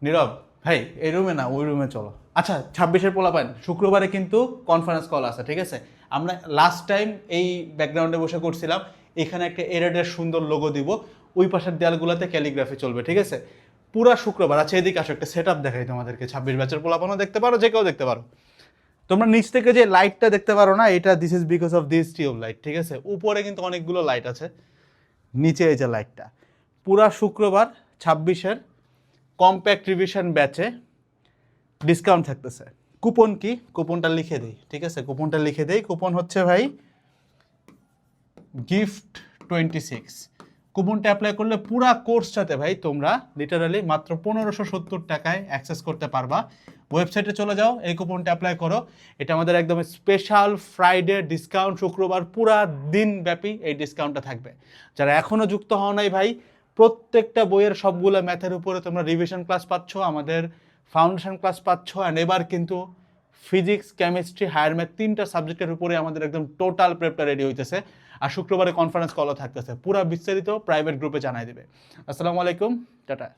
নীরব ভাই, এই রুমে না ওই রুমে চলো। আচ্ছা, 26-এর পোলাপান শুক্রবারে কিন্তু কনফারেন্স কল আছে, ঠিক আছে? আমরা লাস্ট টাইম এই ব্যাকগ্রাউন্ডে বসে করছিলাম। এখানে একটা এরেডের সুন্দর লোগো দিব, ওই পাশের দেয়ালগুলোতে ক্যালিগ্রাফি চলবে, ঠিক আছে? পুরা শুক্রবার। আচ্ছা, এদিকে আসো, একটা সেট আপ দেখাই তোমাদেরকে। 26 ব্যাচের পোলাপানও দেখতে পারো, যে কেউ দেখতে পারো। তোমরা নিচ থেকে যে লাইটটা দেখতে পারো না, এটা this is because of this tube light, ঠিক আছে? উপরে কিন্তু অনেকগুলো লাইট আছে, নিচে এই যে লাইটটা। পুরা শুক্রবার 26-এর কম্প্যাক্ট রিভিশন ব্যাচে ডিসকাউন্ট থাকতেছে। কুপন কি? কুপনটা লিখে দিই, ঠিক আছে? কুপনটা লিখে দেই। কুপন হচ্ছে ভাই গিফট 26। কুপনটা অ্যাপ্লাই করলে পুরা কোর্সটাতে ভাই তোমরা লিটারালি মাত্র 1570 টাকায় অ্যাক্সেস করতে পারবা। ওয়েবসাইটে চলে যাও, এই কুপনটা অ্যাপ্লাই করো। এটা আমাদের একদম স্পেশাল ফ্রাইডে ডিসকাউন্ট, শুক্রবার পুরা দিন ব্যাপী এই ডিসকাউন্টটা থাকবে। যারা এখনও যুক্ত হও নাই ভাই, প্রত্যেকটা বইয়ের সবগুলো ম্যাথের উপরে তোমরা রিভিশন ক্লাস পাচ্ছ, আমাদের ফাউন্ডেশন ক্লাস পাচ্ছ, অ্যান্ড এবার কিন্তু ফিজিক্স, কেমিস্ট্রি, হায়ার ম্যাথ 3টা সাবজেক্টের উপরে আমাদের একদম টোটাল প্রেপটা রেডি হইতেছে। আর শুক্রবারে কনফারেন্স কলও থাকতেছে। পুরা বিস্তারিত প্রাইভেট গ্রুপে জানাই দিবে। আসসালামু আলাইকুম, টাটা।